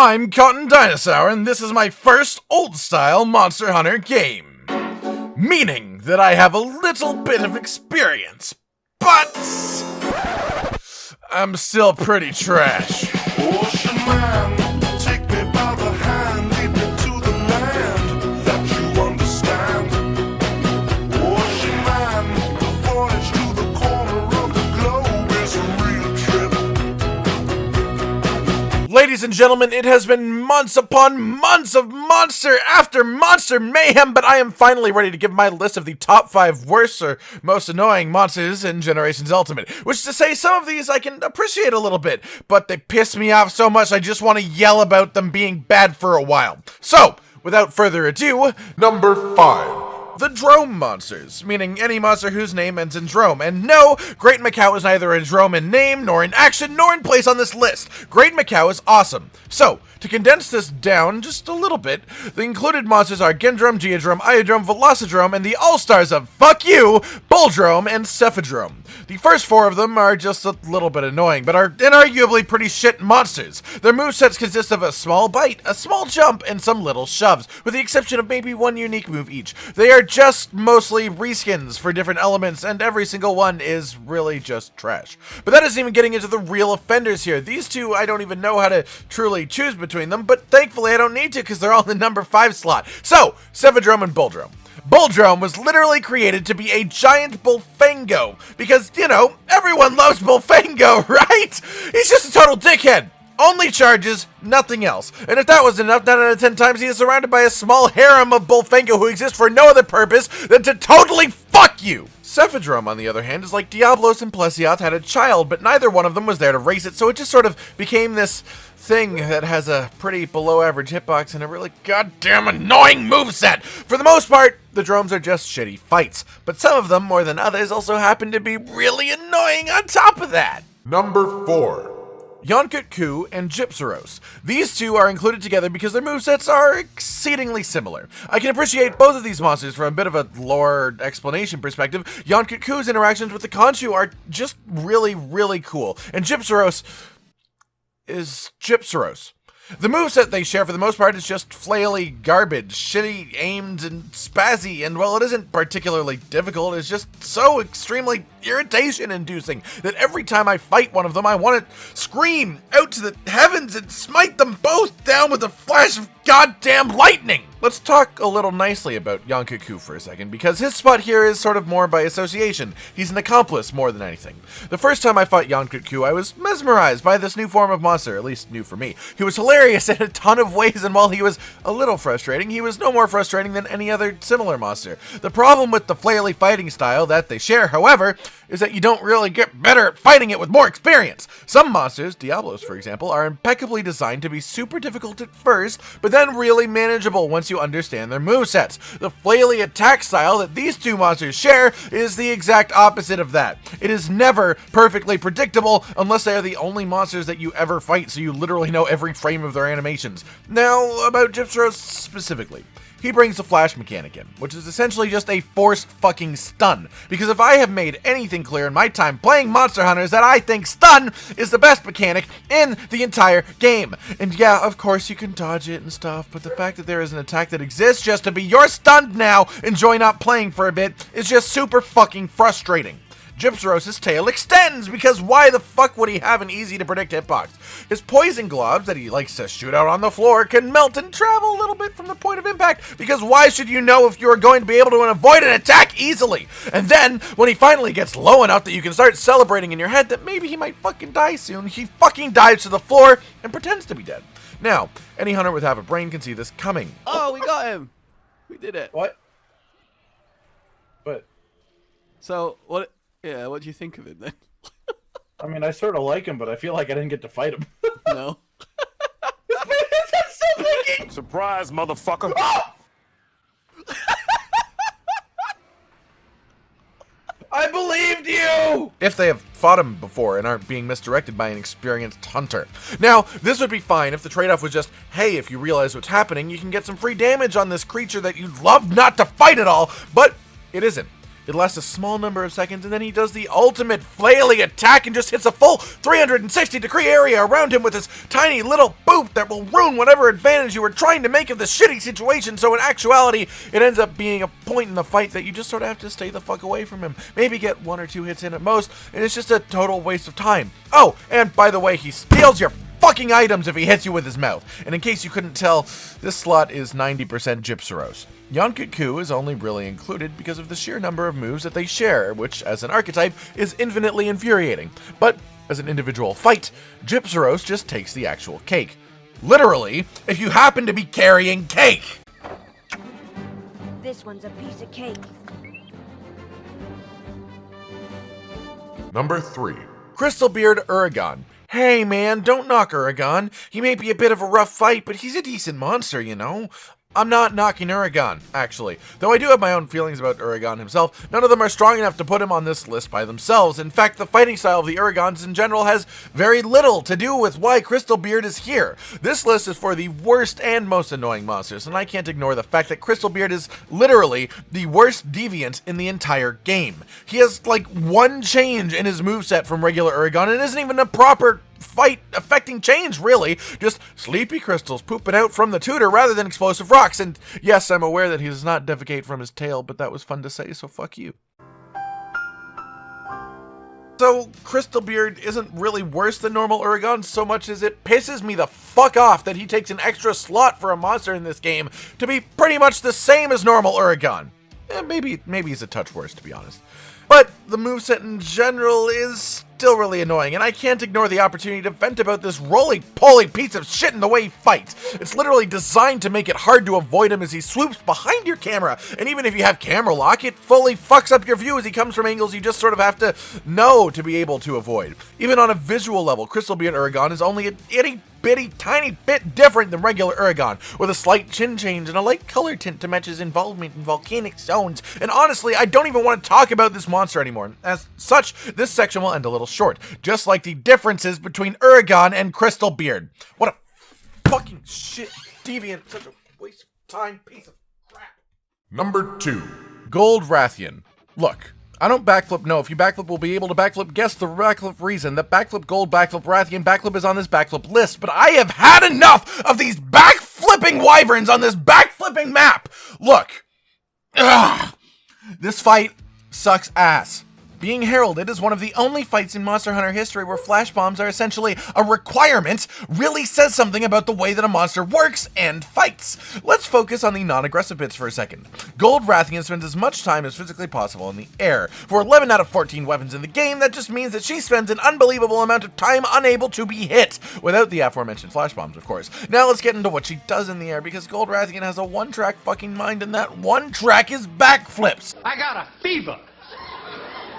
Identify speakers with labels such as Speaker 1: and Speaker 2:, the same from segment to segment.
Speaker 1: I'm Cotton Dinosaur, and this is my first old-style Monster Hunter game. Meaning that I have a little bit of experience, but I'm still pretty trash.
Speaker 2: Ocean man, take me by the hand, lead me to the land that you understand. Ocean man, the voyage to the corner of the globe is a real trip.
Speaker 1: Ladies and gentlemen, it has been months upon months of monster after monster mayhem, but I am finally ready to give my list of the top 5 worst or most annoying monsters in Generations Ultimate. Which is to say, some of these I can appreciate a little bit, but they piss me off so much I just want to yell about them being bad for a while. So, without further ado, number 5. The Drome Monsters, meaning any monster whose name ends in Drome. And no, Great Macau is neither a Drome in name, nor in action, nor in place on this list. Great Macau is awesome. So, to condense this down just a little bit, the included monsters are Gendrome, Geodrome, Iodrome, Velocidrome, and the all-stars of fuck you, Bulldrome, and Cephadrome. The first 4 of them are just a little bit annoying, but are inarguably pretty shit monsters. Their movesets consist of a small bite, a small jump, and some little shoves, with the exception of maybe one unique move each. They are just mostly reskins for different elements, and every single one is really just trash. But that isn't even getting into the real offenders here. These two, I don't even know how to truly choose between them, but thankfully I don't need to because they're all in the number 5 slot. So, Cephadrome and Bulldrome. Bulldrome was literally created to be a giant Bullfango, because, you know, everyone loves Bullfango, right? He's just a total dickhead. Only charges, nothing else. And if that wasn't enough, 9 out of 10 times he is surrounded by a small harem of Bullfango who exist for no other purpose than to totally fuck you. Cephadrome, on the other hand, is like Diablos and Plesioth had a child, but neither one of them was there to raise it, so it just sort of became this thing that has a pretty below-average hitbox and a really goddamn annoying moveset. For the most part, the dromes are just shitty fights, but some of them, more than others, also happen to be really annoying on top of that.
Speaker 2: Number 4.
Speaker 1: Kaku and Gypsaros. These two are included together because their movesets are exceedingly similar. I can appreciate both of these monsters from a bit of a lore explanation perspective. Kaku's interactions with the Khonshu are just really, really cool, and Gypsaros is Gypsaros. The moveset they share for the most part is just flaily garbage, shitty aimed and spazzy, and while it isn't particularly difficult, it's just so extremely irritation-inducing that every time I fight one of them, I want to scream out to the heavens and smite them both down with a flash of goddamn lightning! Let's talk a little nicely about Kaku for a second, because his spot here is sort of more by association. He's an accomplice more than anything. The first time I fought Kaku, I was mesmerized by this new form of monster, at least new for me. He was hilarious in a ton of ways, and while he was a little frustrating, he was no more frustrating than any other similar monster. The problem with the flaily fighting style that they share, however, is that you don't really get better at fighting it with more experience. Some monsters, Diablos for example, are impeccably designed to be super difficult at first, but then really manageable once you understand their movesets. The flaily attack style that these two monsters share is the exact opposite of that. It is never perfectly predictable unless they are the only monsters that you ever fight, so you literally know every frame of their animations. Now, about Gypsaros specifically. He brings the flash mechanic in, which is essentially just a forced fucking stun. Because if I have made anything clear in my time playing Monster Hunters, that I think stun is the best mechanic in the entire game. And yeah, of course you can dodge it and stuff, but the fact that there is an attack that exists just to be you're stunned now, enjoy not playing for a bit, is just super fucking frustrating. Gypsaros' tail extends, because why the fuck would he have an easy to predict hitbox? His poison globs that he likes to shoot out on the floor can melt and travel a little bit from the point of impact, because why should you know if you're going to be able to avoid an attack easily? And then, when he finally gets low enough that you can start celebrating in your head that maybe he might fucking die soon, he fucking dives to the floor and pretends to be dead. Now, any hunter with half a brain can see this coming.
Speaker 3: Oh, we got him! We did it.
Speaker 1: What? But
Speaker 3: So, what... Yeah, what do you think of it then?
Speaker 4: I mean, I sort of like him, but I feel like I didn't get to fight him.
Speaker 3: No.
Speaker 2: Surprise, motherfucker.
Speaker 4: I believed you!
Speaker 1: if they have fought him before and aren't being misdirected by an experienced hunter. Now, this would be fine if the trade-off was just, hey, if you realize what's happening, you can get some free damage on this creature that you'd love not to fight at all, but it isn't. It lasts a small number of seconds, and then he does the ultimate flaily attack and just hits a full 360-degree area around him with his tiny little boot that will ruin whatever advantage you were trying to make of the shitty situation. So in actuality, it ends up being a point in the fight that you just sort of have to stay the fuck away from him. Maybe get 1 or 2 hits in at most, and it's just a total waste of time. Oh, and by the way, he steals your fucking items if he hits you with his mouth. And in case you couldn't tell, this slot is 90% Gypsyros. Kaku is only really included because of the sheer number of moves that they share, which, as an archetype, is infinitely infuriating. But as an individual fight, Gypsyros just takes the actual cake. Literally, if you happen to be carrying cake!
Speaker 5: This one's a piece of cake.
Speaker 2: Number 3.
Speaker 1: Crystalbeard Uragon. Hey man, don't knock Uragon. He may be a bit of a rough fight, but he's a decent monster, you know? I'm not knocking Uragon, actually. Though I do have my own feelings about Uragon himself, none of them are strong enough to put him on this list by themselves. In fact, the fighting style of the Uragons in general has very little to do with why Crystalbeard is here. This list is for the worst and most annoying monsters, and I can't ignore the fact that Crystalbeard is literally the worst deviant in the entire game. He has like one change in his moveset from regular Uragon, and isn't even a proper fight affecting change, really. Just sleepy crystals pooping out from the tutor rather than explosive rocks. And yes, I'm aware that he does not defecate from his tail, but that was fun to say, so fuck you. So Crystalbeard isn't really worse than normal Uragon so much as it pisses me the fuck off that he takes an extra slot for a monster in this game to be pretty much the same as normal Uragon. Maybe he's a touch worse, to be honest. But the moveset in general is still really annoying, and I can't ignore the opportunity to vent about this roly-poly piece of shit in the way he fights. It's literally designed to make it hard to avoid him as he swoops behind your camera, and even if you have camera lock, it fully fucks up your view as he comes from angles you just sort of have to know to be able to avoid. Even on a visual level, Crystalbeard Uragon is only an itty-bitty tiny bit different than regular Uragon, with a slight chin change and a light color tint to match his involvement in volcanic zones. And honestly, I don't even want to talk about this monster anymore. As such, this section will end a little short, just like the differences between Uragon and Crystalbeard. What a fucking shit deviant, such a waste of time piece of crap.
Speaker 2: Number 2.
Speaker 1: Gold Ratheon. Look, I don't backflip, no. If you backflip will be able to backflip, guess the backflip reason that backflip gold, backflip Ratheon, backflip is on this backflip list. But I have had enough of these backflipping wyverns on this backflipping map. Look, this fight sucks ass. Being heralded as one of the only fights in Monster Hunter history where flash bombs are essentially a requirement really says something about the way that a monster works and fights. Let's focus on the non-aggressive bits for a second. Gold Ratheon spends as much time as physically possible in the air. For 11 out of 14 weapons in the game, that just means that she spends an unbelievable amount of time unable to be hit, without the aforementioned flash bombs, of course. Now let's get into what she does in the air, because Gold Ratheon has a one-track fucking mind, and that one track is backflips.
Speaker 6: I got a fever,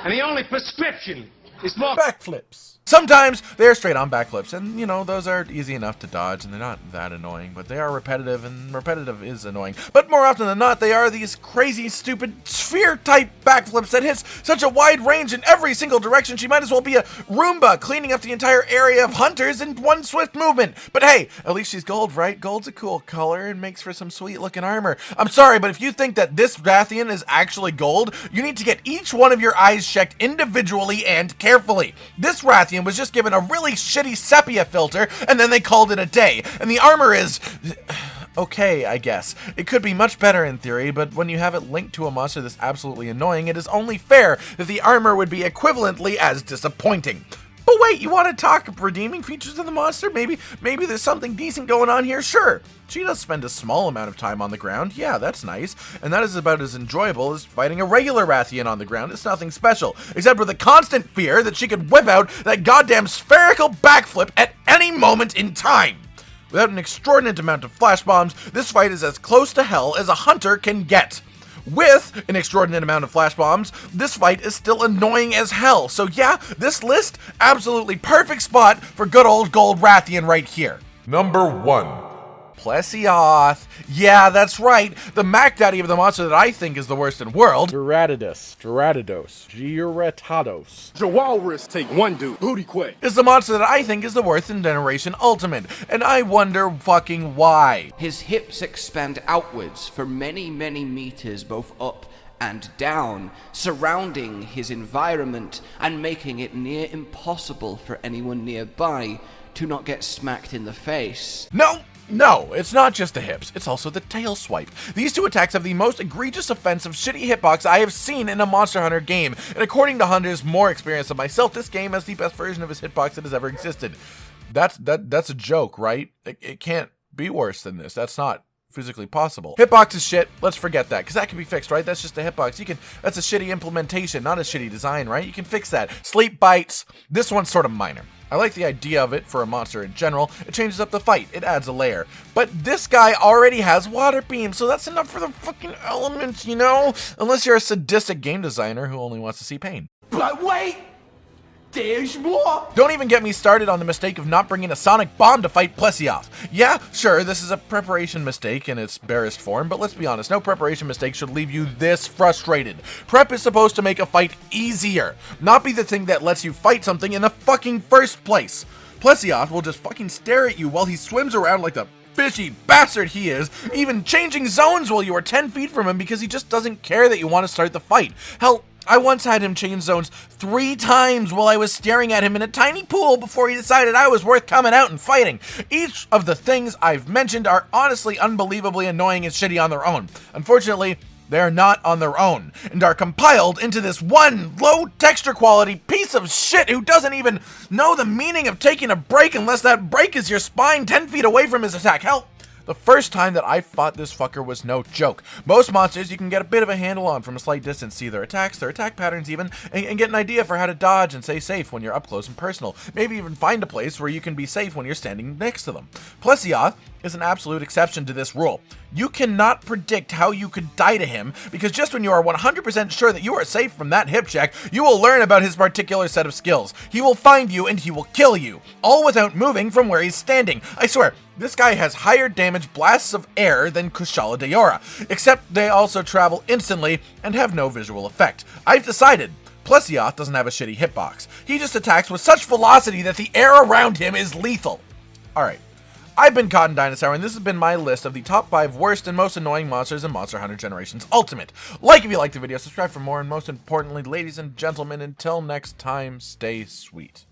Speaker 6: and the only prescription is more
Speaker 1: backflips. Sometimes they're straight on backflips, and you know, those are easy enough to dodge and they're not that annoying, but they are repetitive, and repetitive is annoying. But more often than not, they are these crazy, stupid, sphere-type backflips that hits such a wide range in every single direction, she might as well be a Roomba cleaning up the entire area of hunters in one swift movement. But hey, at least she's gold, right? Gold's a cool color and makes for some sweet-looking armor. I'm sorry, but if you think that this Ratheon is actually gold, you need to get each one of your eyes checked individually and carefully. This Ratheon was just given a really shitty sepia filter, and then they called it a day. And the armor is okay, I guess. It could be much better in theory, but when you have it linked to a monster that's absolutely annoying, it is only fair that the armor would be equivalently as disappointing. But wait, you want to talk redeeming features of the monster? Maybe there's something decent going on here? Sure. She does spend a small amount of time on the ground. Yeah, that's nice. And that is about as enjoyable as fighting a regular Ratheon on the ground. It's nothing special, except for the constant fear that she could whip out that goddamn spherical backflip at any moment in time. Without an extraordinary amount of flash bombs, this fight is as close to hell as a hunter can get. With an extraordinary amount of flash bombs, this fight is still annoying as hell. So yeah, this list, absolutely perfect spot for good old Gold Ratheon right here.
Speaker 2: Number 1.
Speaker 1: Plesioth. Yeah, that's right. The Mac Daddy of the monster that I think is the worst in world.
Speaker 4: Duratidos, Giuretados.
Speaker 7: Jawalrus take one dude, Booty Quay.
Speaker 1: Is the monster that I think is the worst in Generation Ultimate. And I wonder fucking why.
Speaker 8: His hips expand outwards for many, many meters, both up
Speaker 5: and down, surrounding his environment and making it near impossible for anyone nearby to not get smacked in the face.
Speaker 1: No, it's not just the hips, it's also the tail swipe. These two attacks have the most egregious offensive shitty hitbox I have seen in a Monster Hunter game, and according to Hunter's more experience than myself, this game has the best version of his hitbox that has ever existed. That's a joke, right? It can't be worse than this. That's not physically possible. Hitbox is shit. Let's forget that, because that can be fixed, right? That's just a hitbox. That's a shitty implementation, not a shitty design, right? You can fix that. Sleep bites. This one's sort of minor. I like the idea of it for a monster in general. It changes up the fight. It adds a layer. But this guy already has water beam, so that's enough for the fucking elements, you know? Unless you're a sadistic game designer who only wants to see pain.
Speaker 6: But wait! There's more!
Speaker 1: Don't even get me started on the mistake of not bringing a sonic bomb to fight Plesioth. Yeah, sure, this is a preparation mistake in its barest form, but let's be honest, no preparation mistake should leave you this frustrated. Prep is supposed to make a fight easier, not be the thing that lets you fight something in the fucking first place. Plesioth will just fucking stare at you while he swims around like the fishy bastard he is, even changing zones while you are 10 feet from him because he just doesn't care that you want to start the fight. Hell, I once had him change zones 3 times while I was staring at him in a tiny pool before he decided I was worth coming out and fighting. Each of the things I've mentioned are honestly unbelievably annoying and shitty on their own. Unfortunately, they're not on their own, and are compiled into this one low texture quality piece of shit who doesn't even know the meaning of taking a break unless that break is your spine 10 feet away from his attack. Hell, the first time that I fought this fucker was no joke. Most monsters you can get a bit of a handle on from a slight distance, see their attacks, their attack patterns even, and get an idea for how to dodge and stay safe when you're up close and personal. Maybe even find a place where you can be safe when you're standing next to them. Plesioth is an absolute exception to this rule. You cannot predict how you could die to him, because just when you are 100% sure that you are safe from that hip check, you will learn about his particular set of skills. He will find you and he will kill you, all without moving from where he's standing. I swear, this guy has higher damage blasts of air than Kushala Daora, except they also travel instantly and have no visual effect. I've decided Plesioth doesn't have a shitty hitbox. He just attacks with such velocity that the air around him is lethal. Alright. I've been Cotton Dinosaur, and this has been my list of the top 5 worst and most annoying monsters in Monster Hunter Generations Ultimate. Like if you liked the video, subscribe for more, and most importantly, ladies and gentlemen, until next time, stay sweet.